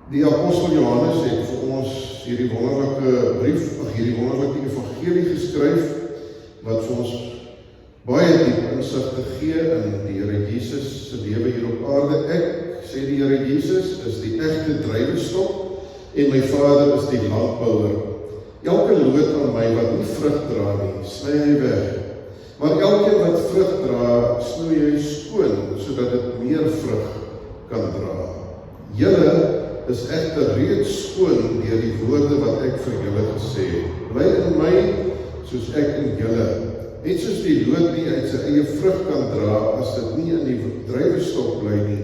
Die apostel Johannes het vir ons hierdie wonderlike brief, hierdie wonderlike evangelie geskryf, wat vir ons baie diep insig te gee in die Here Jesus se lewe hier op aarde. Ek, sê die Here Jesus, is die egte druiwestok en my Vader is die landbouer. Elke loot aan my wat nie vrug dra nie, sny hy weg. Maar elkeen wat vrug dra, snoei hy skoon, sodat dit meer vrug kan dra. Julle is egter reeds skoon deur die woorde wat ek vir julle gesê het. Bly in my, soos ek in julle. Net soos die loot nie uit sy eie vrug kan dra, as dit nie in die druiwestok bly nie,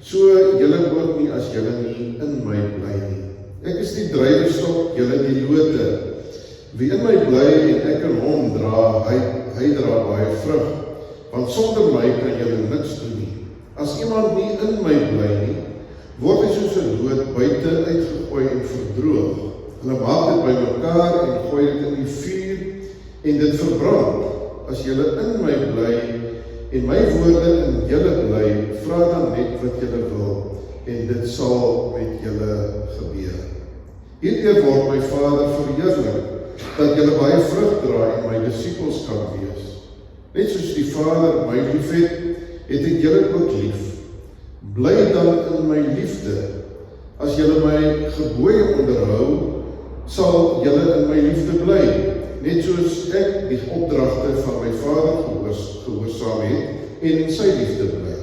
so julle ook nie as julle nie in my bly nie. Ek is die druiwestok, julle die lote. Wie in my bly en ek in hom dra, hy dra baie vrug, want sonder my kan julle niks doen nie. As iemand nie in my bly nie, word hy soos 'n loot buite uitgegooi en verdroog. Hulle maak dit bymekaar en gooi dit in die vuur en dit verbrand. As julle in my bly en my woorde in julle bly, vra dan net wat julle wil en dit sal met julle gebeur. Hierdeur word my Vader verheerlik, dat julle baie vrug dra en my disippels kan wees. Net soos die Vader my liefhet, het ek julle ook lief. Bly dan in my liefde. As julle my gebooie onderhou, sal julle in my liefde bly, net soos ek die opdragte van my Vader gehoorsaam het en in sy liefde bly.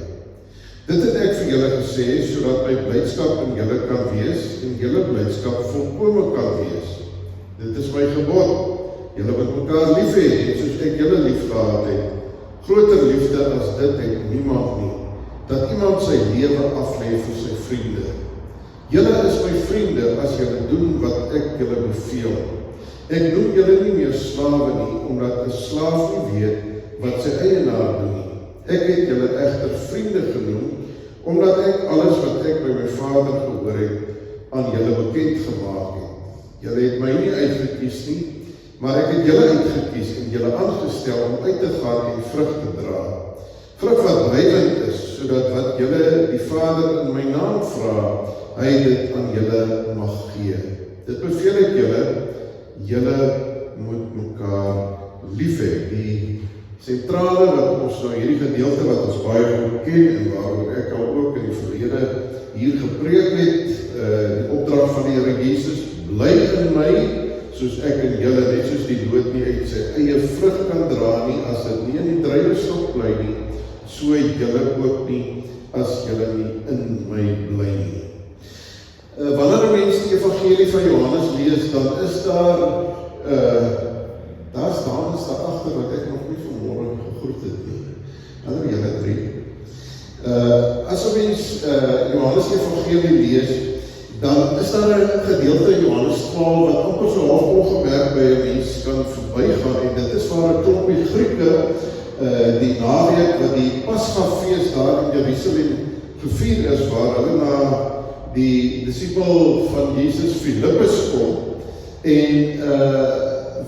Dit het ek vir julle gesê, sodat my blydskap in julle kan wees en julle blydskap volkome kan wees. Dit is my gebod. Julle moet mekaar lief hê, net soos ek julle lief gehad het. Groter liefde as dit het niemand nie, dat iemand sy lewe aflê vir sy vriende. Julle is my vriende as julle doen wat ek julle beveel. Ek noem julle nie meer slawe nie, omdat 'n slaaf nie weet wat sy eienaar doen nie. Ek het julle egter vriende genoem, omdat ek alles wat ek by my Vader gehoor het, aan julle bekend gemaak het. Julle het my nie uitgekies nie, maar ek het julle uitgekies en julle aangestel om uit te gaan en vrug te dra. Vrug wat blywend is, sodat wat julle die Vader in my naam vra, hy dit aan julle mag gee. Dit beveel ek julle moet mekaar lief hê. Die sentrale wat ons nou hierdie gedeelte wat ons baie goed ken en waaroor ek al ook in die verlede hier gepreek het, die opdrag van die Here Jesus, bly in my, soos ek in julle, net soos die loot nie uit sy eie vrug kan dra nie, as dit nie in die druiwestok bly nie, so julle ook nie, as julle nie in my bly nie. Wanneer mense die evangelie van Johannes lees, dan is daar staan daar agter wat ek nog nie vanmôre gegroet het nie. Hallo julle drie. As 'n mens Johannes evangelie lees, dan is daar 'n gedeelte in Johannes 12 wat amper so half ongemerk by 'n mens kan verbygaan, en dit is waar 'n klompie Grieke die naweek wat die Paskafees daar in Jerusalem gevier is, waar hulle na die disipel van Jesus Filippus kom, en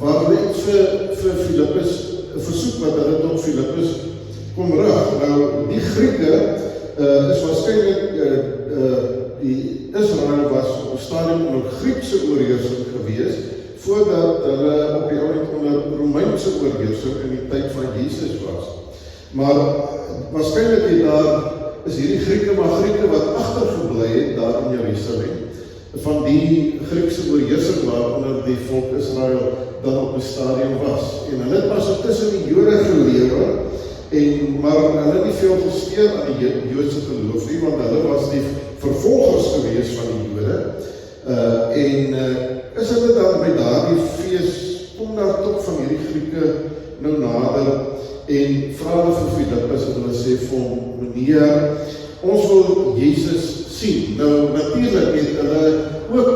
waar hulle iets vir Filippus, 'n versoek wat hulle tot Filippus kom rig. Nou, die Grieke is waarskynlik die Israel was op 'n stadium onder Griekse oorheersing gewees, voordat hulle op die oomblik onder Romeinse oorheersing in die tyd van Jesus was. Maar waarskynlik is hierdie Grieke maar Grieke wat agtergebly het daar in Jerusalem, van die Griekse oorheersing waaronder die volk Israel dan op 'n stadium was. En hulle het maar so tussen die Jode gelewe, maar hulle het nie veel gesteer aan die Joodse geloof nie, want hulle was die vervolgers gewees van die Jode. Is hulle dan by daardie fees, kom daar tot van hierdie Grieke nou nader, en vra hulle vir Filippus, en hulle sê vir hom, meneer, ons wil Jesus sien. Nou, natuurlik het hulle ook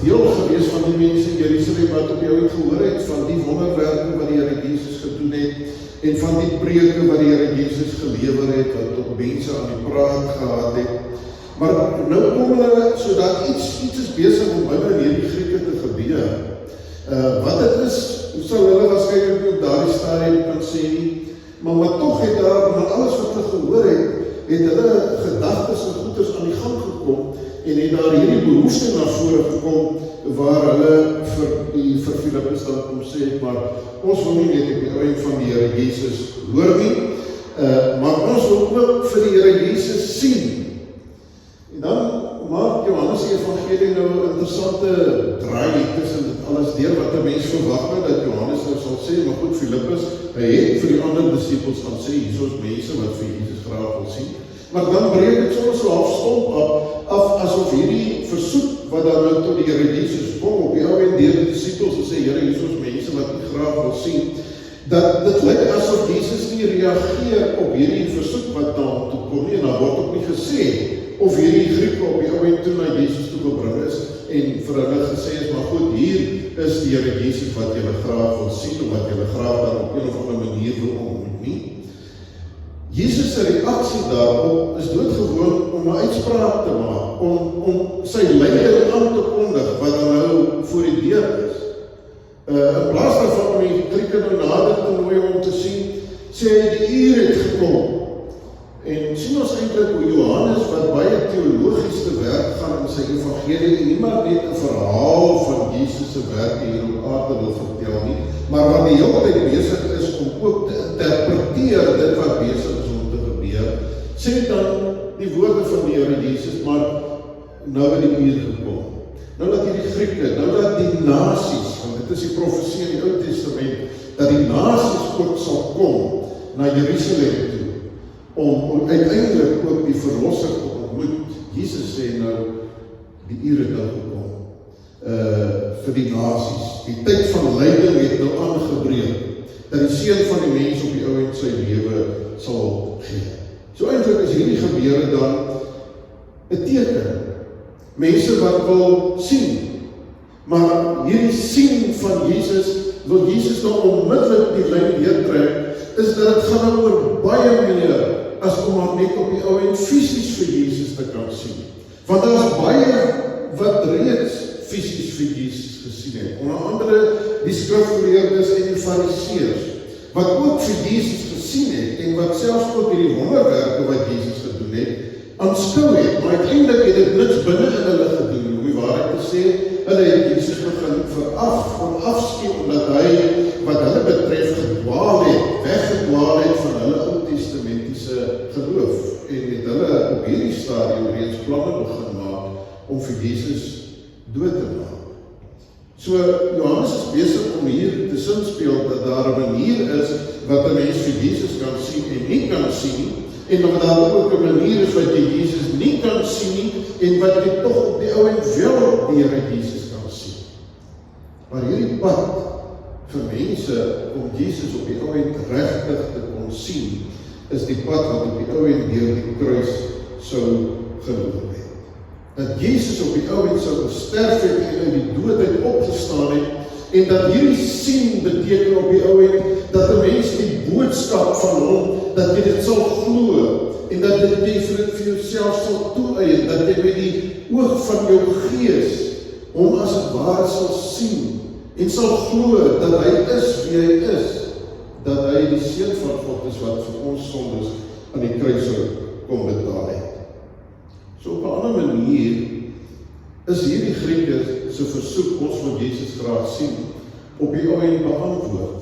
deel gewees van die mense in Jerusalem wat op jou gehoor het, van die wonderwerke wat die Here Jesus gedoen het, en van die preke wat die Here Jesus gelewer het, wat tot mense aan die praat gehad het. Maar nou kom hulle, sodat iets is besig om binne in hierdie Grieke te gebeur. Wat dit is, sal hulle waarskynlik nie op daardie stadium kan sê nie, maar tog het daar, na alles wat hulle gehoor het hulle gedagtes en goeders aan die gang gekom, en het daar hierdie behoefte na vore gekom, waar hulle vir Filippus dan kom sê, maar ons wil nie net op die ouend van die Here Jesus hoor nie, maar ons wil ook vir die Here Jesus sien. En dan maak Johannes die Evangelie nou 'n interessante draai tussen dit alles deur, wat 'n mens verwag nou dat Johannes nou sal sê, maar goed, Filippus, hy het vir die ander disippels gaan sê, hier is mense wat vir Jesus graag wil sien. Maar dan breek dit soms so halfstomp af asof hierdie versoek wat dan nou tot die Here Jesus kom op die ou en deur die disippels en sê, Here, hier is mense wat nie graag wil sien, dat dit lyk asof Jesus nie reageer op hierdie versoek wat dan toe kom nie, en daar word ook nie gesê of hierdie Grieke op die ouend toe na Jesus toe gebring is, en vir hulle gesê is, maar goed, hier is die Here Jesus wat julle graag wil sien, of wat julle graag dan op een of ander manier wil ontmoet nie. Jesus se reaksie daarop is doodgewoon om 'n uitspraak te maak, om sy lyding aan te kondig, wat dan nou voor die deur is. In plaas daarvan om die Grieke nou nader te nooi om te sien, sê hy, die uur het gekom. En sien ons eintlik hoe Johannes, wat baie teologies te werk gaan in sy evangelie, en nie maar net 'n verhaal van Jesus se werk hier op aarde wil vertel nie, maar wat die hele tyd besig is om ook te interpreteer dit wat besig is om te gebeur, sê dan die woorde van die Here Jesus, maar nou het die uur gekom. Nou dat hierdie Grieke, nou dat die nasies, want dit is die profesie in die Ou Testament, dat die nasies ook sal kom na Jerusalem toe, om uiteindelik ook die verlosser te ontmoet. Jesus sê nou, die uur het nou gekom, vir die nasies. Die tyd van lyding het nou aangebreek, dat die Seun van die mens op die ouend sy lewe sal gee. So eintlik is hierdie gebeure dan 'n teken. Mense wat wil sien, maar hierdie sien van Jesus, wil Jesus dan onmiddellik die lyn deurtrek, is dat dit gaan oor baie meer as om maar net op die ouend fisies vir Jesus te kan sien. Want daar is baie wat reeds fisies vir Jesus gesien het. Onder andere die skrifgeleerdes en die fariseërs, wat ook vir Jesus gesien het, en wat selfs ook hierdie wonderwerke wat Jesus gedoen het, aanskou het, maar uiteindelik het dit niks binne in hulle gedoen, om die waarheid te sê, hulle het Jesus begin afskew, omdat hy, wat hulle betref, gedwaal het, weggedwaal het van hulle Ou Testamentiese geloof, en het hulle op hierdie stadium reeds planne begin maak, om vir Jesus dood te maak. So, Johannes is besig om hier te sinspeel, dat daar 'n manier is, wat 'n mens vir Jesus kan sien en nie kan sien, en dat daar ook 'n manier is wat jy Jesus nie kan sien nie, en wat jy tog op die ouend wel die Here Jesus kan sien. Maar hierdie pad vir mense om Jesus op die ouend regtig te kon sien, is die pad wat op die ouend deur die kruis sou geloop het. Dat Jesus op die ouend sou gesterf het en uit die dood uit opgestaan het, en dat hierdie sien beteken op die ouend, dat 'n mens die boodskap van hom, dat jy dit sal glo, en dat jy vir jouself sal toeëien, dat jy met die oog van jou gees hom as het ware sal sien, en sal glo dat hy is wie hy is, dat hy die Seun van God is wat vir ons sondes aan die kruis sou kom betaal het. So op 'n ander manier is hierdie Grieke se versoek, ons wil Jesus graag sien, op die ouend beantwoord.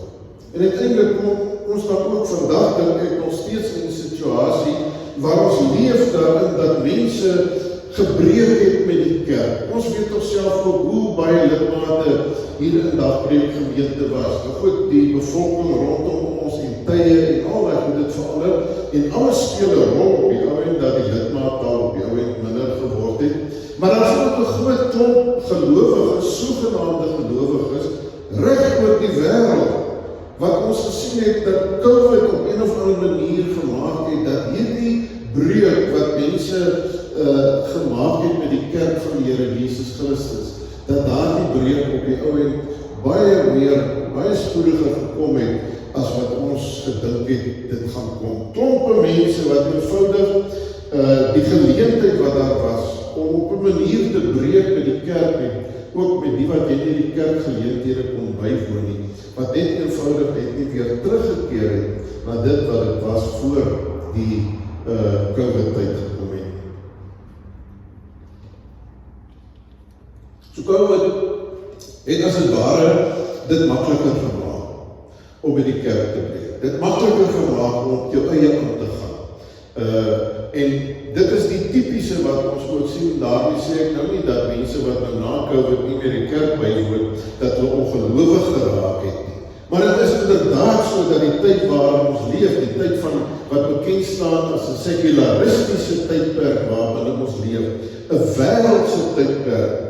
En uiteindelik kom ons dan ook vandag dink ek nog steeds in 'n situasie waar ons leef daarin dat mense gebreek het met die kerk. Ons weet toch self ook hoe baie lidmate hier in Dagbreek gemeente was. Nou goed, die bevolking rondom ons en tye en al dat het verander, en alles speel 'n rol op die ouend dat die lidmaattal op die ouend minder geword het. Maar daar is ook 'n groot klomp gelowiges, sogenaamde gelowiges, reg oor die wêreld, wat ons gesien het dat COVID op een of ander manier gemaak het, dat hierdie breuk wat mense gemaak het met die kerk van die Here Jesus Christus, dat daar die breuk op die ouend baie spoediger gekom het, as wat ons gedink het, dit gaan kom. Klompe mense wat eenvoudig die geleentheid wat daar was, om op 'n manier te breek met die kerk en ook met die wat nie die kerk geleenthede kon bywoon nie, wat net eenvoudig nie weer teruggekeer het na dit wat het was voor die COVID-tyd gekom het. So COVID het as het ware dit makliker gemaak om by die kerk te bly. Dit makliker gemaak om op jou eie aan te gaan. En dit is die typiese wat ons ook sien, daarmee sê ek nou nie dat mense wat nou na COVID nie meer die kerk bywoon, dat hulle ongelowig geraak het nie. Maar dit is inderdaad so dat die tyd waarin ons leef, die tyd van wat bekend staan as 'n sekularistiese tydperk waarin ons leef, 'n wêreldse tydperk,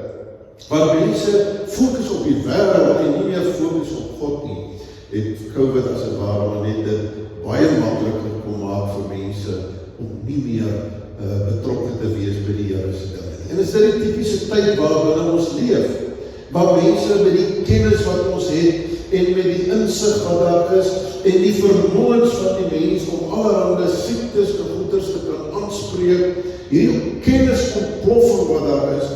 waar mense fokus op die wêreld en nie meer fokus op God nie, het COVID as het ware net dit baie makliker kom maak vir mense om nie meer betrokke te wees by die Here se dinge nie. En is dit die typiese tyd waarin ons leef, waar mense met die kennis wat ons het en met die insig wat daar is en die vermoëns van die mens om allerhande siektes en goeders te kan aanspreek, hierdie kennisontploffing wat daar is,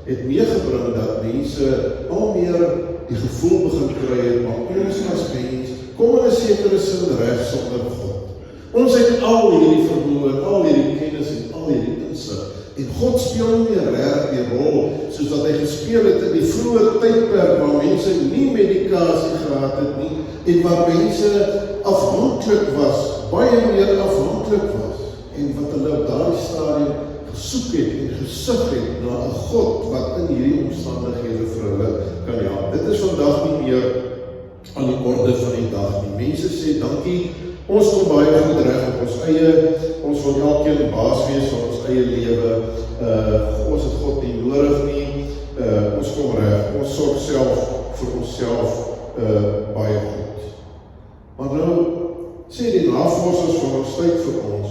het meegebring dat mense al meer die gevoel begin kry het, maar ons as mens kom in 'n sekere sin reg sonder God. Ons het al hierdie vermoë, al hierdie kennis en al hierdie insig. En God speel nie reg die rol soos wat hy gespeel het in die vroeë tydperk waar mense nie medikasie gehad het nie en waar mense afhanklik was, baie meer afhanklik was en wat hulle op daardie stadium gesoek het en gesig het na 'n God wat in hierdie omstandighede vir hulle kan help. Dit is vandag nie meer aan die orde van die dag nie. Mense sê dankie, ons kom baie goed reg op ons eie, ons wil elkeen baas wees van ons eie lewe, ons het God nie nodig nie, ons kom reg, ons sorg self vir onsself baie goed. Maar nou sê die navorsers van ons tyd vir ons,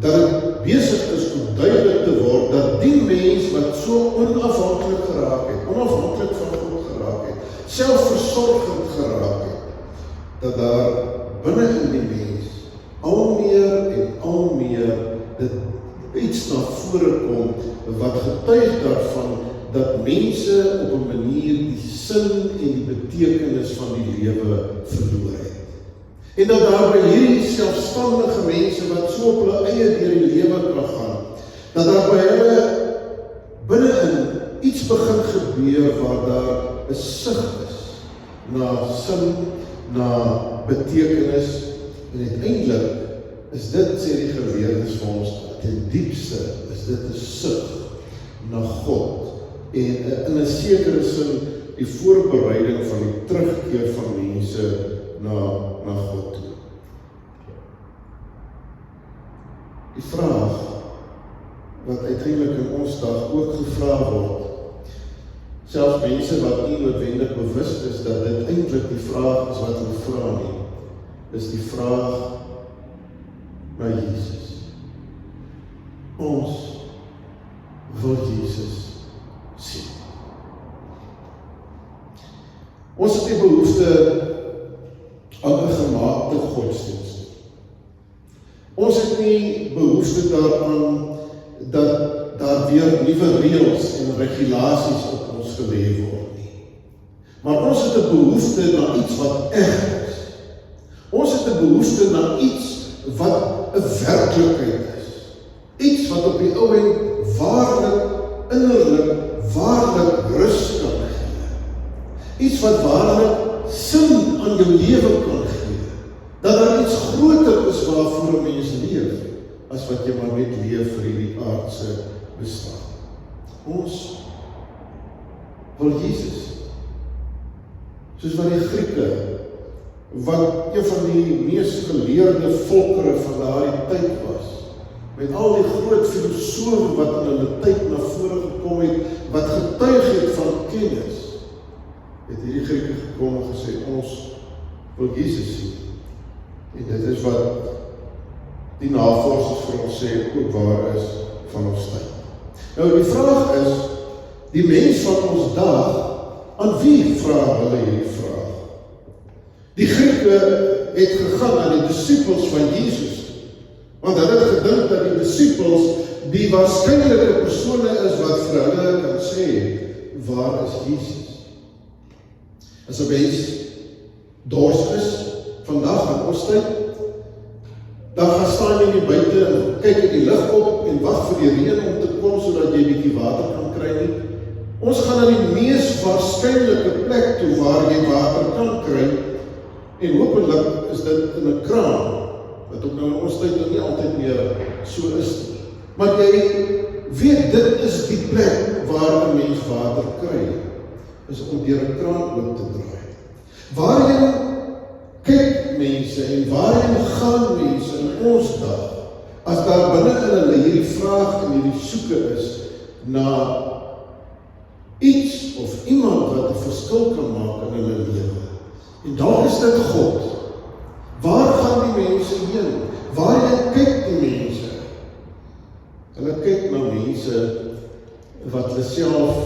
dat het besig is om duidelik te word, dat die mens wat so onafhanklik geraak het, onafhanklik van God geraak het, selfversorgend geraak het, dat daar binne in die mens al meer en al meer dit iets na vore kom, wat getuig daarvan, dat mense op 'n manier die sin en die betekenis van die lewe verloor het. En dat daar by hierdie selfstandige mense wat so op hulle eie deur die lewe kan gaan, dat daar by hulle binne-in iets begin gebeur waar daar 'n sig is na sin, na betekenis, en uiteindelik is dit, sê die geleerdes vir ons, ten diepste is dit 'n sig na God en in 'n sekere sin die voorbereiding van die terugkeer van mense na God toe. Die vraag wat uiteindelik in ons dag ook gevra word, selfs mense wat nie noodwendig bewus is dat dit eintlik die vraag is wat hulle vra nie, is die vraag na Jesus. Ons wil Jesus sien. Ons het die behoefte aan 'n gemaakte godsdienst. Ons het nie behoefte daaraan dat daar weer nuwe reëls en regulasies op ons gelê word nie. Maar ons het 'n behoefte na iets wat eg is. Ons het 'n behoefte na iets wat 'n werklikheid is. Iets wat op die ou end waarlik, innerlik, waarlik rus kan gee. Iets wat waarlik sin aan jou lewe kan gee. Dat daar iets groter is waarvoor 'n mens leef, as wat jy maar net leef vir hierdie aardse bestaan. Ons wil Jesus. Soos wat die Grieke, wat een van die mees geleerde volkere van daardie tyd was, met al die groot filosofe wat in hulle tyd na vore gekom het, wat getuig het van kennis, het hierdie Grieke gekom en gesê, ons wil Jesus sien. En dit is wat die navorsers vir ons sê, ook waar is van ons tyd. Nou die vraag is, die mens van ons dag, aan wie vra hulle hierdie vraag? Die Grieke het gegaan aan die disippels van Jesus, want hulle het gedink dat die disippels die waarskynlike persone is wat vir hulle kan sê, waar is Jesus? As 'n mens dors is, vandag in ons tyd, dan gaan staan jy nie buite en kyk in die lig op en wag vir die reën om te kom, sodat jy 'n bietjie water kan kry nie. Ons gaan na die mees waarskynlike plek toe waar jy water kan kry, en hopelik is dit in 'n kraan, wat ook nou in ons tyd nou nie altyd meer so is nie. Maar jy weet, dit is die plek waar 'n mens water kry, is om deur 'n kraan oop te draai. Waarheen kyk mense en waarheen gaan mense in ons dag, as daar binne in hulle hierdie vraag en hierdie soeke is na iets of iemand wat 'n verskil kan maak in hulle lewe. En dalk is dit God. Waar gaan die mense heen? Waarheen kyk die mense? Hulle kyk na mense wat hulle self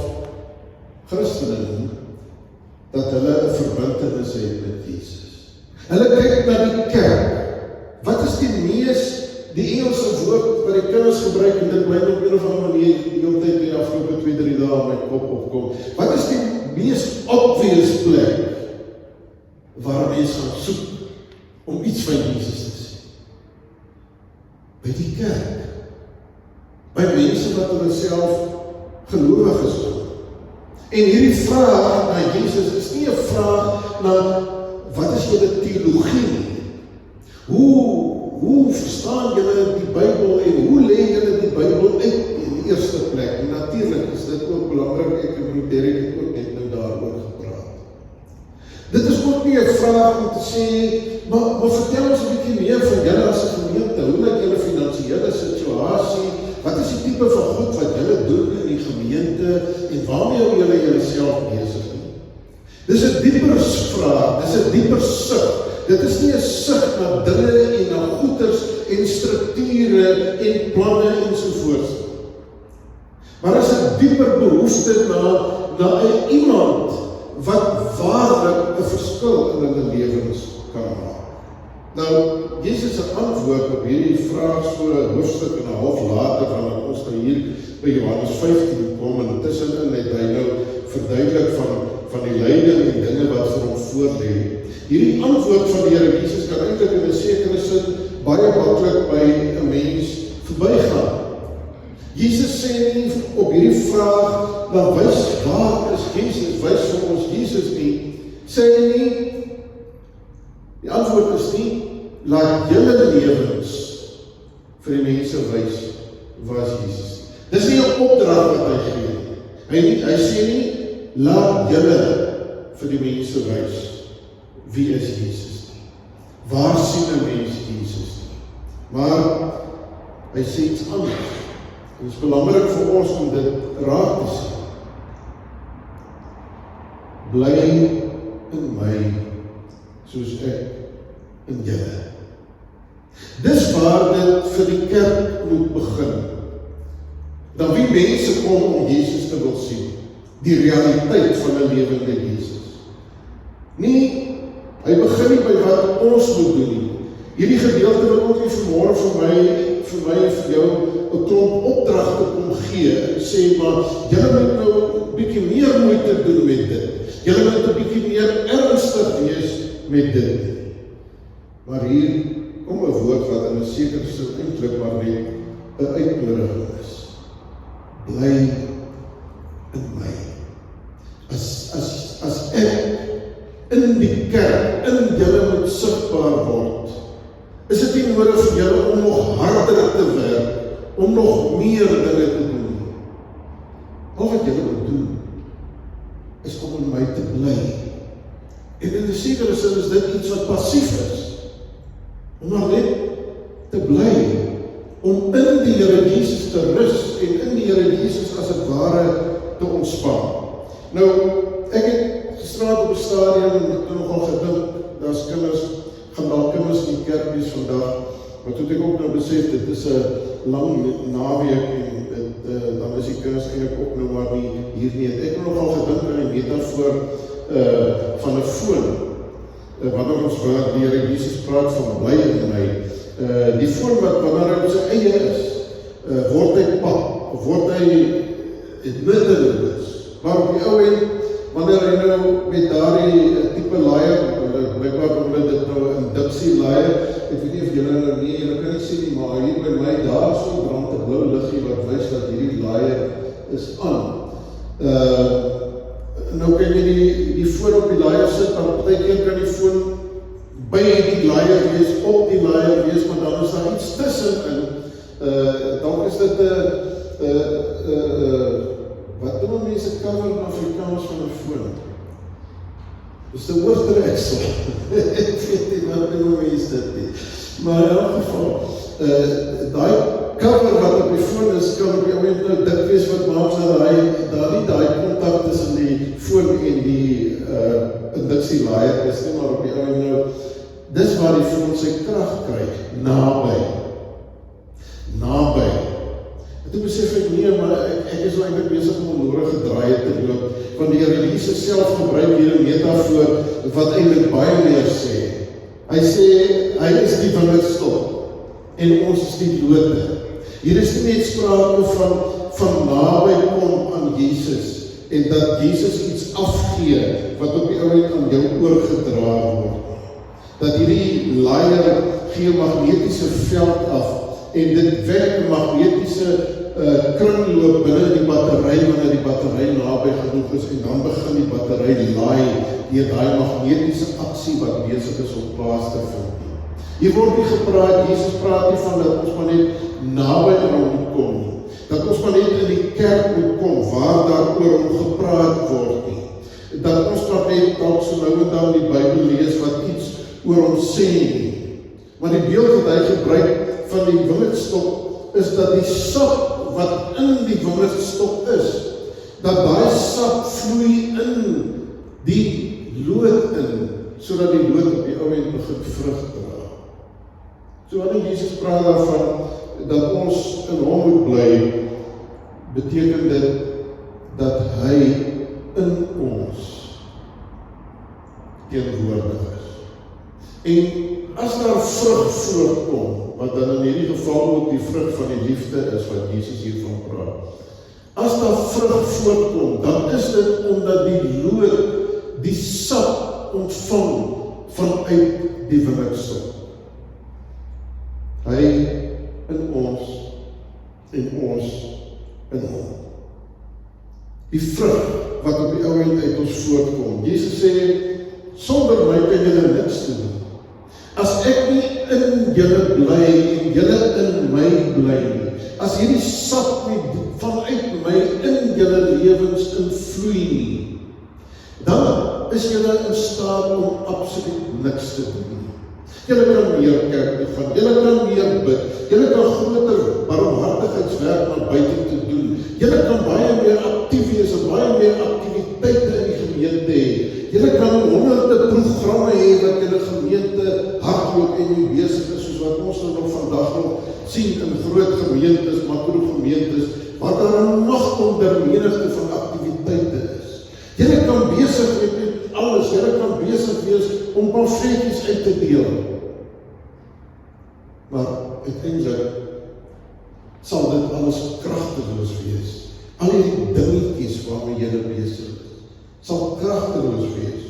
Christene noem, dat hulle 'n verbintenis het met Jesus. Hulle kyk na die kerk. Wat is die Engelse woord wat die kinders gebruik, en dit bly op een of ander manier die hele tyd die afgelope 2-3 dae op my kop opkom. Wat is die mees obvious plek waar mense gaan soek om iets van Jesus te sien? By die kerk. By mense wat hulle self gelowig is. En hierdie vraag na Jesus is nie 'n vraag na wat is julle teologie nie. Hoe verstaan julle die Bybel en hoe lê julle die Bybel uit in die eerste plek? En natuurlik is dit ook belangrik, ek en Derek het ook net nou daaroor gepraat. Dit is ook nie 'n vraag om te sê, maar vertel ons 'n bietjie meer van julle as 'n gemeente. Hoe lyk julle finansiële situasie? Wat is die tipe van goed wat julle doen in die gemeente en waarmee hou julle julleself besig nie? Dis 'n dieper vraag, dis 'n dieper sug. Dit is nie 'n sug na dinge en na goeders en strukture en planne ensovoorts. Maar is 'n dieper behoefte na 'n iemand wat waarlik 'n verskil in hulle lewens kan maak. Nou, Jesus se antwoord op hierdie vraag so 'n hoofstuk en 'n half later, wanneer ons nou hier by Johannes 15 kom, en tussenin het hy nou verduidelik van die lyding en dinge wat vir hom voorlê. Hierdie antwoord van die Here Jesus kan eintlik in 'n sekere sin baie maklik by 'n mens verbygaan. Jesus sê nie op hierdie vraag, dan wys waar is Jesus, wys vir ons Jesus nie, sê hy nie, die antwoord is nie, laat julle lewens vir die mense wys, waar is Jesus. Dis nie 'n opdrag wat hy gee. Hy sê nie, laat julle vir die mense wys, wie is Jesus nie. Waar sien 'n mens Jesus nie. Maar hy sê iets anders. Het is belangrik vir ons om dit raak te sien. Bly in my, soos ek in julle. Dis waar dit vir die kerk moet begin. Dat wie mense kom om Jesus te wil sien. Die realiteit van 'n lewende Jesus. Nie, hy begin nie by wat ons moet doen nie. Hierdie gedeelte wil ook nie vanmôre vir my en vir jou 'n klomp opdragte kom gee en sê, maar julle moet nou 'n bietjie meer moeite doen met dit. Julle moet 'n bietjie meer ernstig wees met dit. Maar hier kom 'n woord wat in 'n sekere sin eintlik maar net 'n uitnodiging is. Bly in my. As ek in die kerk, in julle moet sigbaar word, is dit nie nodig vir julle om nog harder te werk, om nog meer dinge te doen. Al wat julle moet doen, is om in my te bly. En in 'n sekere sin is dit iets wat passief is. Om maar net te bly, om in die Here Jesus te rus, en in die Here Jesus as het ware te ontspan. Nou, ek het gisterand op die stadium en ek het nogal gedink, daar's kinders, gaan daar kinders in die kerk wees vandag, maar toe het ek ook nou besef, dit is 'n lang naweek en dan is die kinders eintlik ook nou maar nie hier nie. Ek het nogal gedink aan die metafoor van 'n foon, wanneer ons waar die Here Jesus praat van bly in my, die foon wat wanneer hy op sy eie is, word hy pap, of word hy nutteloos, maar op die ou end, wanneer hy nou met daardie tipe laaier, blijkbaar om dit nou in Dixie laaier, ek weet nie of julle nou nie, julle kan nie sien nie, maar hier by my daar so brand 'n blou liggie wat wys dat hierdie laaier is aan. Nou kan jy die foon op die laaier sit, maar partykeer kan die foon by die laaier wees, op die laaier wees, maar dan is daar iets tussenin. Dan is dit wat doen mense cover in Afrikaans van 'n foon? Dis 'n hoofdreksel. Ek weet nie wat doen mense dit nie. Maar in elk geval, daai cover wat op die foon is, kan op die oomblik nou dit wees wat maak dat daar nie daai kontak tussen die foon en die induksie laaier is nie, maar op die oomblik nou, dis waar die foon sy krag kry, naby. En toe besef ek nie, maar ek is eintlik besig om onnodige draaie te loop, want die Here Jesus self gebruik hier 'n metafoor wat eintlik baie meer sê. Hy sê, hy is die wingerdstok en ons is die lote. Hier is nie net sprake van naby kom aan Jesus en dat Jesus iets afgee wat op die oomblik aan jou oorgedra word. Dat hierdie laaier gee magnetiese veld af en dit werk 'n magnetiese kringloop binne die battery wanneer die battery naby genoeg is en dan begin die battery laai deur daai magnetiese aksie wat besig is om plaas te vind. Hier word nie gepraat, Jesus praat nie van dat ons maar net naby aan hom moet kom nie. Dat ons maar net in die kerk moet kom waar daar oor hom gepraat word nie. Dat ons maar net dalk so nou en dan die Bybel lees wat iets oor hom sê nie. Maar die beeld wat hy gebruik van die wingerdstok is dat die sap wat in die wingerdstok is, dat daai sap vloei in die loot in, sodat die loot op die ou end begin vrug dra. So wanneer Jesus praat daarvan dat ons in hom moet bly, beteken dit dat hy in ons teenwoordig is. En as daar vrug voorkom, wat dan in hierdie geval ook die vrug van die liefde is wat Jesus hiervan praat. As daar vrug voorkom, dan is dit omdat die loot die sap ontvang vanuit die wingerdstok. Hy in ons en ons in hom. Die vrug wat op die ou end uit ons voortkom. Jesus sê, sonder my kan julle niks doen. As ek nie in julle bly en julle in my bly nie, as hierdie sap nie vanuit my in julle lewens invloei nie, dan is julle in staat om absoluut niks te doen. Julle kan meer kerk toe gaan, julle kan meer bid, julle kan groter barmhartigheidswerk na buite te doen, julle kan baie meer aktief wees en baie meer aktiwiteite in die gemeente hê. Julle kan honderde programme hê wat julle gemeente hardloop en nie besig is, soos wat ons nou nog vandag nog sien in groot gemeentes, makrogemeentes, waar daar 'n magtom menigte van aktiwiteite is. Julle kan besig wees met alles, julle kan besig wees om pamfletjies uit te deel. Maar uiteindelik sal dit alles kragteloos wees. Al die dingetjies waarmee julle besig is, sal kragteloos wees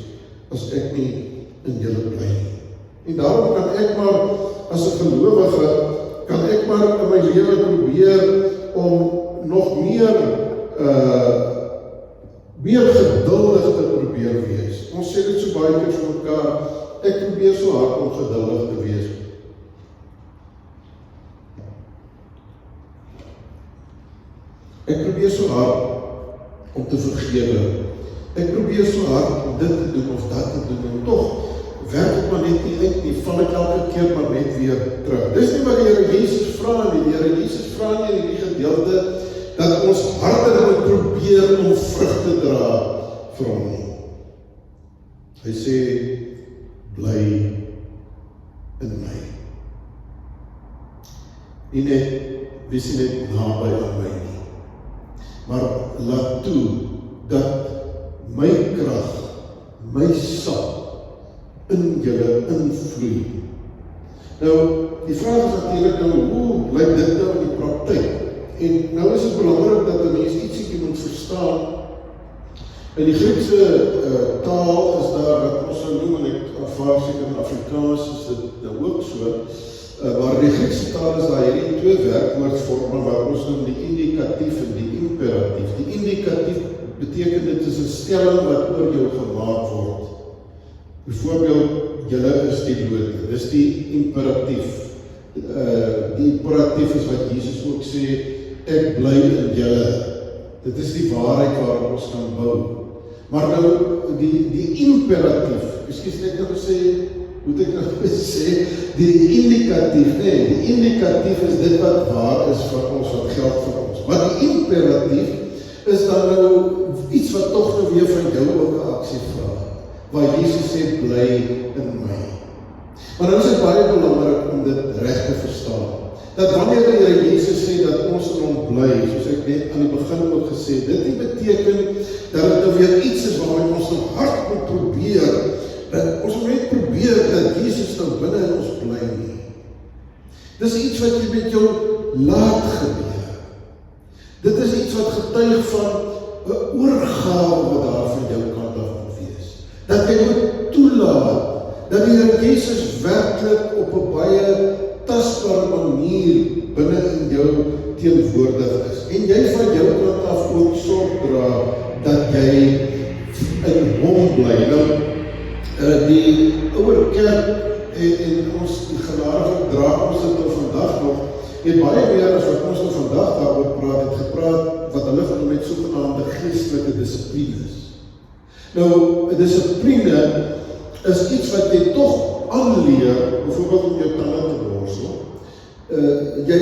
as ek nie in julle bly nie. En daarom kan ek maar, as 'n gelowige, kan ek maar in my lewe probeer om nog meer geduldig te probeer wees. Ons sê dit so baie keer vir mekaar, ek probeer so hard om geduldig te wees. Ek probeer so hard om te vergewe. Ek probeer so hard om dit te doen of dat te doen, en tog werk het maar net nie uit nie, val ek elke keer maar net weer terug. Dis nie wat die Here Jesus vra nie. Die Here Jesus vra nie in die gedeelte dat ons harder moet probeer om vrug te dra vir hom nie. Hy sê, bly in my. Nie net, wees nie net naby aan my nie, maar laat toe dat my krag, my sap in julle invloei. Nou, die vraag is natuurlik nou, hoe lyk dit nou in die praktyk? En nou is het belangrik dat 'n mens ietsiekie moet verstaan. In die Griekse taal is daar wat ons nou noem, en ek aanvaar seker in Afrikaans is dit nou ook so, maar die Griekse taal is daar hierdie twee werkwoordvorme wat ons noem die indikatief en die imperatief. Die indikatief beteken dit is 'n stelling wat oor jou gemaak word. Byvoorbeeld, julle is die lote, dis die imperatief. Die imperatief is wat Jesus ook sê, ek bly in julle. Dit is die waarheid waarop ons kan bou. Maar nou, die imperatief, ekskuus net nou gesê, moet ek nou sê, die indikatief, nee, die indikatief is dit wat waar is vir ons, wat geld vir ons. Maar die imperatief is dan nou iets wat toch nou weer van jou ook 'n aksie vraag, waar Jesus sê, bly in my. Maar nou is dit baie belangrik om dit reg te verstaan, dat wanneer die Here Jesus sê dat ons in hom bly, soos ek net aan die begin ook gesê, dit nie beteken dat dit nou weer iets is waarmee ons nog hard moet probeer, dat ons moet net probeer dat Jesus nou binne in ons bly nie. Dis iets wat jy met jou laat gebeur. Dit is iets wat getuig van 'n oorgawe wat daar van jou kant af moet wees. Dat jy moet toelaat dat die Here Jesus werklik op 'n baie tasbare manier binne in jou teenwoordig is. En jy van jou kant af ook sorg dra dat jy in hom bly. Nou, die ouer kerk en ons die genade dra ons dit tot vandag nog, het baie meer as wat ons nou vandag daaroor praat, het gepraat wat hulle genoem het sogenaamde geestelike dissiplines. Nou, 'n dissipline is iets wat jy toch aanleer, byvoorbeeld om jou tande te borsel. Jy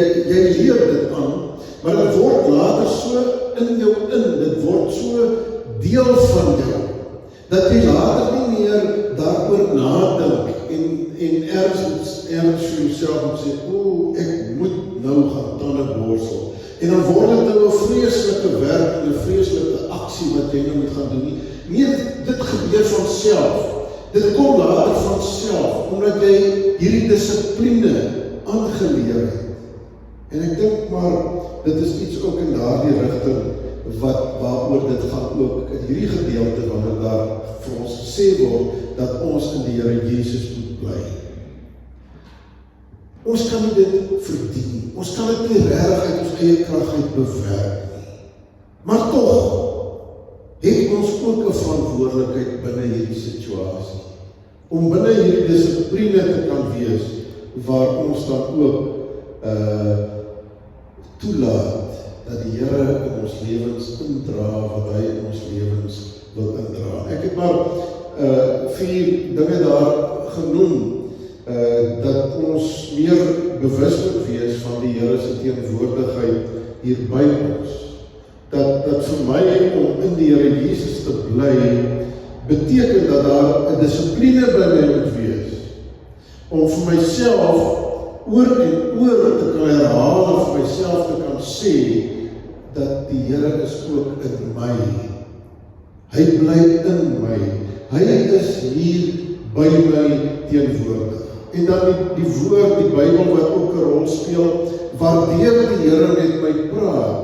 leer dit aan, maar dit word later so in jou dit word so deel van jou, dat jy later nie meer daaroor nadink en ergens vir jouself moet sê, ek moet nou gaan tande borsel. En dan word dit nou 'n vreeslike werk en 'n vreeslike aksie wat jy nou moet gaan doen. Nee, dit gebeur van self. Dit kom later van self, omdat jy hierdie dissipline aangeleer het. En ek dink maar, dit is iets ook in daardie rigting, waaroor dit gaan ook in hierdie gedeelte, wanneer daar vir ons gesê word, dat ons in die Here Jesus moet bly. Ons kan nie dit verdien, ons kan dit nie regtig uit ons eie krag uit bewerk nie. Maar tog, het ons ook 'n verantwoordelikheid binne hierdie situasie, om binne hierdie dissipline te kan wees, waar ons dan ook toelaat, dat die Here in ons lewens indra, wat hy in ons lewens wil indra. Ek het maar 4 dinge daar genoem, dat ons meer bewus moet wees van die Here se teenwoordigheid hier by ons. Dat vir my om in die Here Jesus te bly, beteken dat daar 'n dissipline by my moet wees, om vir myself oor en oor te kan herhaal, en vir myself te kan sê, dat die Here is ook in my. Hy bly in my. Hy is hier by my teenwoordig. En dan die woord, die Bybel wat ook 'n rol speel, waardeur die Here met my praat,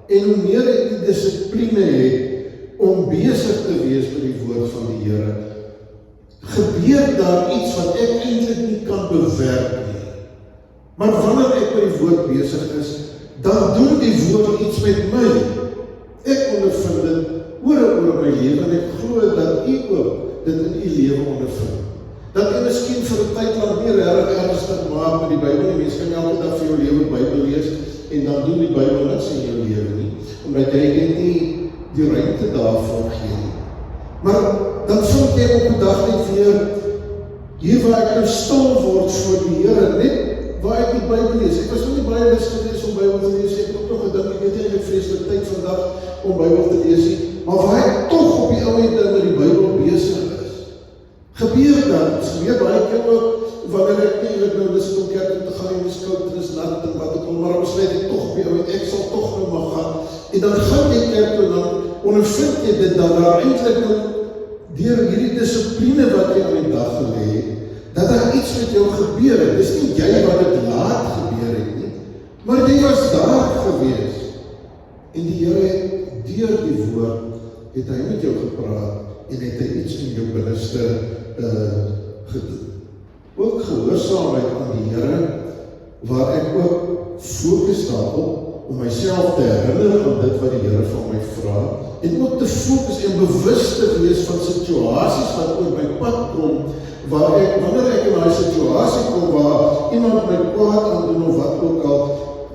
en hoe meer ek die dissipline het, om besig te wees met die woord van die Here, gebeur daar iets wat ek eintlik nie kan bewerk nie. Maar wanneer ek met die woord besig is, dan doen die woord iets met my. Ek ondervind dit oor my lewe, en ek glo dat u ook dit in u lewe ondervind. Dat jy miskien vir 'n tyd lang nie regtig ernstig maak met die Bybel nie. Mens kan elke dag vir jou lewe Bybel lees, en dan doen die Bybel niks in jou lewe nie, omdat jy net nie die ruimte daarvoor gee nie. Maar dan vind jy op 'n dag net weer, hier waar ek nou stil word voor die Here, net waar ek die Bybel lees. Ek was nog nie baie lus gewees om Bybel te lees, ek het nog gedink, ek het nie vreeslik tyd vandag om Bybel te lees nie, maar waar ek toch op die ou end met die Bybel besig is, gebeur dat, gebeur baie keer ook, wanneer ek nie nou lus om kerk te gaan, en die skout is nat, en wat ek al, maar besluit ek toch op die ou end, ek sal toch nou maar gaan, en dan gaan jy kerk toe, dan ondervind jy dit, dat daar eintlik nou, deur hierdie dissipline wat jy aan die dag gelê het, dat daar iets met jou gebeur het. Dis nie jy wat dit laat gebeur het nie, maar jy was daar gewees. En die Here het deur die woord, het hy met jou gepraat, en het hy iets in jou binneste gedoen. Ook gehoorsaamheid aan die Here, waar ek ook fokus daarop, om myself te herinner aan dit wat die Here van my vra, en ook te fokus en bewus te wees van situasies wat oor my pad kom, waar wanneer ek in daai situasie kom, waar iemand my kwaad aandoen of wat ook al,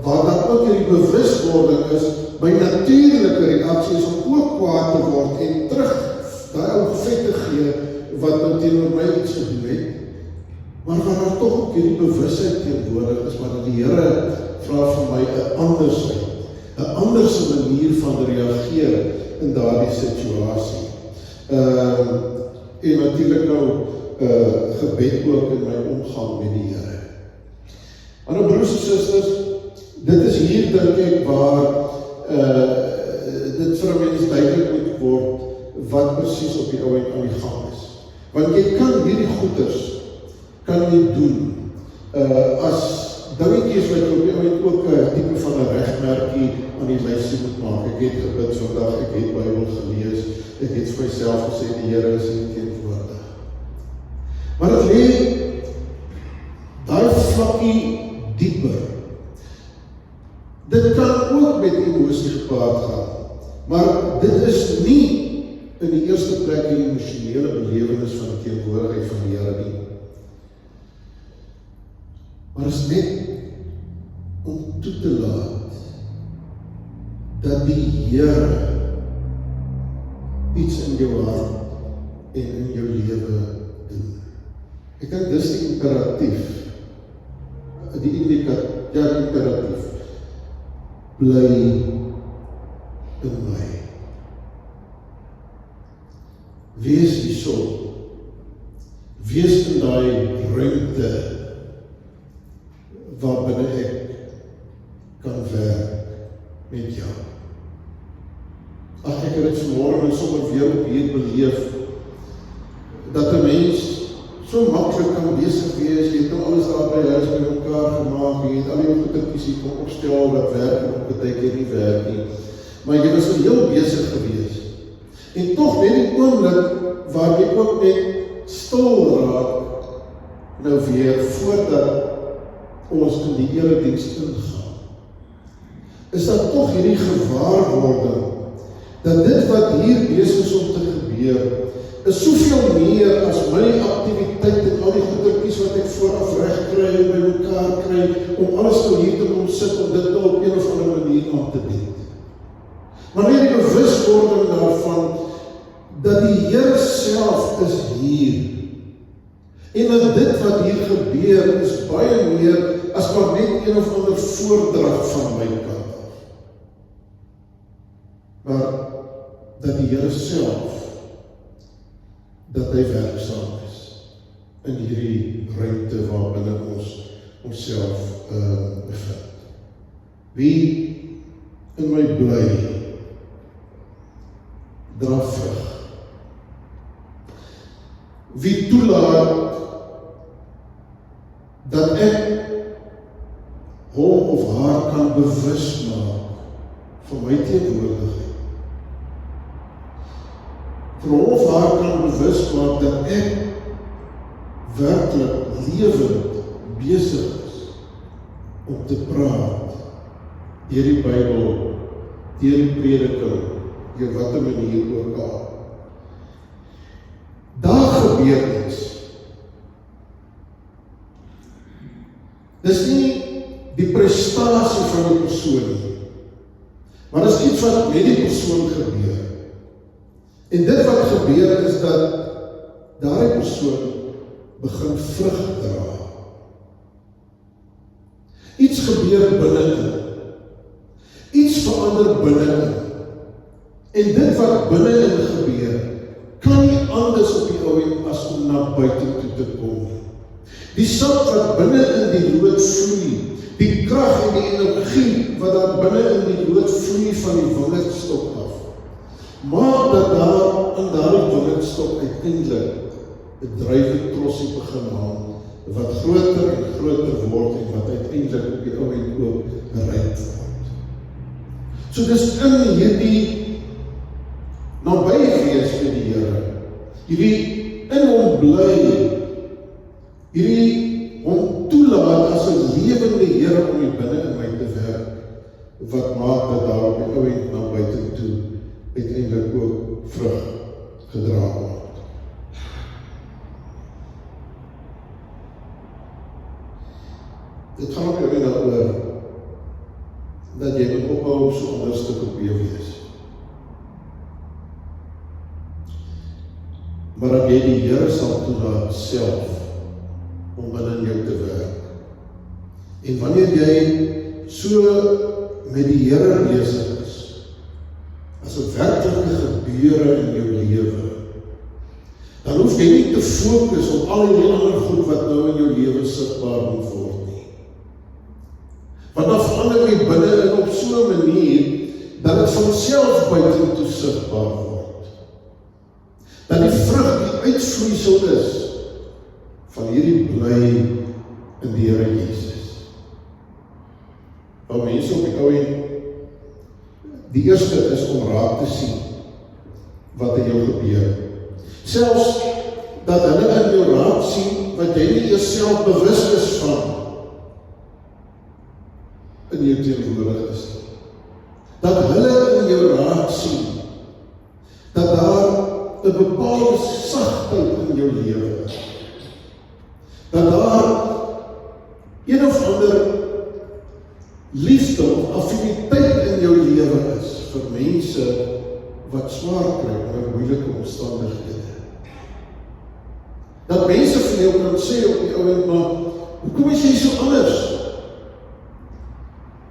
waar daar ook hierdie bewustwording is, by natuurlike reaksies om ook kwaad te word en terug daai ou gevet te gee, wat nou teenoor my iets gedoen het, maar waar daar toch ook hierdie bewusheid teenwoordig is, maar die Here vra vir my 'n anderse manier van reageer in daardie situasie. En natuurlik nou gebed ook in my omgang met die Here. Maar broers en susters, dit is hier dink ek waar dit vir 'n mens duidelik moet word wat presies op die ou end aan die gang is. Want jy kan hierdie goeders kan jy doen as dingetjies wat jy op die ou end ook 'n tipe van 'n regmerkie aan die lysie moet maak. Ek het gebid vandag, ek het Bybel gelees, ek het vir myself gesê die Here is hier teenwoordig. Maar dit lê daai vlakkie dieper. Dit kan ook met emosie gepaard gaan, maar dit is nie in die eerste plek die emosionele belewenis van die teenwoordigheid van die Here nie. Maar is net om toe te laat dat die Here iets in jou hart en in jou lewe doen. Ek dink dis die imperatief, imperatief. Bly in my. Wees die son. Wees in daai ruimte waar binne ek kan werk met jou. Ag, ek het dit vanmorgen sommer weer op hier beleef, dat 'n mens so maklik kan besig wees, jy het nou alles daar by huis by mekaar gemaak, jy het al die goedertjies hier kom opstel wat werk en op baie keer nie werk nie, maar jy was nou heel besig gewees. En tog net die oomblik waar jy ook net stil raak, nou weer voordat ons in die erediens ingaan, is dat tog hierdie gewaarwording, dat dit wat hier besig is om te gebeur, is soveel meer as my aktiwiteit en al die goedertjies wat ek vooraf reg kry en by mekaar kry, om alles nou hier te kom sit, om dit nou op een of ander manier aan te bied. Maar net die bewustwording daarvan, dat die Here self is hier, en dat dit wat hier gebeur, is baie meer as maar net een of ander voordrag van my kant af. Maar dat die Here self, dat hy werksaam is in hierdie ruimte waar binne ons onsself bevind. Wie in my bly, dra vrug. Wie toelaat dat ek hom of haar kan bewus maak van my teenwoordigheid. Vir hom of haar kan bewus maak dat ek werklik lewend besig is om te praat deur die Bybel, deur die prediking, deur watter manier ook al. Daar gebeur iets. Dis nie die prestasie van die persoon nie, maar dis iets wat met die persoon gebeur. En dit wat gebeur is dat daardie persoon begin vrug dra. Iets gebeur binne-in. Iets verander binne-in. En dit wat binne-in gebeur, kan nie anders op die ou end as om na buite toe te kom. Die sap wat binne-in die lood vloei, die krag en die energie wat daar binne-in die lood vloei van die wingerdstok af, maak dat daar in daardie wingerdstok uiteindelik 'n drywe trossie begin haal, wat groter en groter word en wat uiteindelik op die ou end ook bereik word. So dis in hierdie nabye wees met die Here, hierdie in hom bly, hierdie hom toelaat as 'n lewende Here om die binne in my te werk, wat maak dat daar op die ou end na buite toe uiteindelik ook gedra word. Dit gaan op jou daaroor dat jy moet ophou om so anders te probeer wees. Maar dat jy die Here sal toelaat self om binne jou te werk. En wanneer jy so met die Here besig is, as 'n werklike gebeure in jou lewe, dan hoef jy nie te fokus op al die ander goed wat nou in jou lewe sigbaar moet word nie. Want dan verander jy binne in op so 'n manier dat dit van self buitentoe sigbaar word. Dat die vrug die uitvloeisel is van hierdie bly in die Here Jesus. Nou mense op die ou end, die eerste is om raak te sien wat in jou gebeur. Selfs dat hulle in jou raak sien wat jy nie jouself bewus is van in jou teenwoordig is. Dat hulle in jou raak sien dat daar 'n bepaalde sagtheid in jou lewe is. Dat daar een of ander liefde of affiniteit in jou lewe is vir mense wat swaar kry onder moeilike omstandighede. Dat mense vir jou kan sê op die ou end, maar hoekom is jy so anders?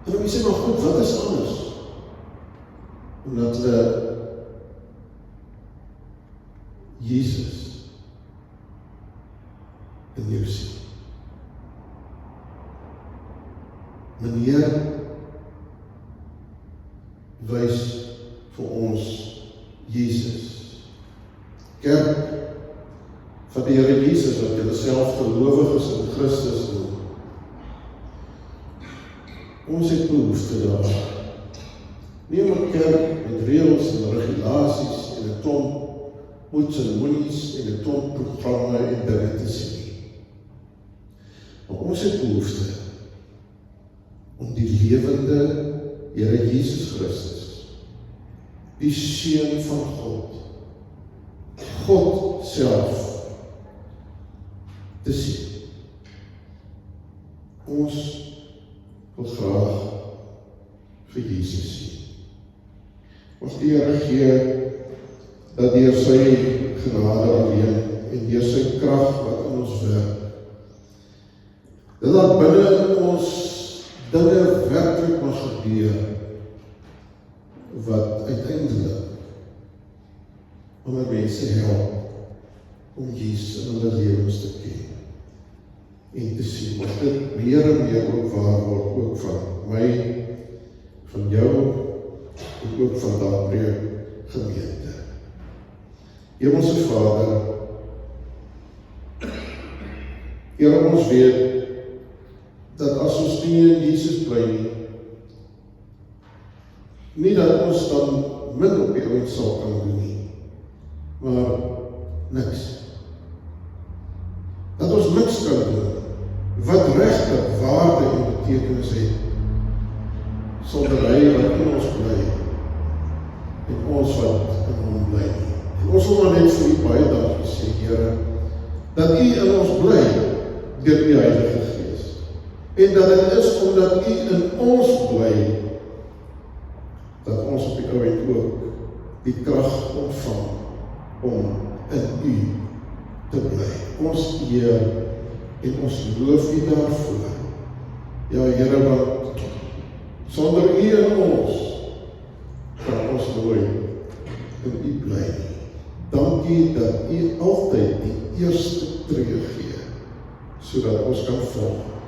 En dan sê maar goed, wat is anders? Omdat hulle Jesus in jou sien. Meneer wys vir ons Jesus. Kerk van die Here Jesus wat julle self gelowig is in Christus noem. Ons het behoefte daar. Nie om 'n kerk met reëls en regulasies en 'n klomp moetseremonies en 'n klomp programme en dinge te sien nie. Maar ons het behoefte om die lewende Here Jesus Christus, die Seun van God, God self, te sien. Ons wil graag vir Jesus sien. Ons die Here gee dat deur sy genade alleen en deur sy krag wat in ons werk, dat daar binne in ons dinge werklik mag gebeur wat uiteindelik ander mense help om Jesus in hulle lewens te ken en te sien, maar dit meer en meer ook waar word, ook van my, van jou en ook van daardie gemeente. Hemelse Vader, Here, ons weet dat as ons nie in Jesus bly nie dat ons dan min op die ooit sal kan doen nie, maar niks. Dat ons niks kan doen wat regtig waarde en betekenis het sonder hy wat in ons bly en ons wat in hom bly nie. En ons wil maar net vir u baie dankie sê, Here, dat u in ons bly deur die Heilige Gees. En dat dit is omdat u in ons bly dat ons op die ou end ook die krag ontvang om in u te bly. Ons eer en ons loof u daarvoor. Ja, Here, want sonder u in ons kan ons nooit in u bly nie. Dankie dat u altyd die eerste tree gee, sodat ons kan volg.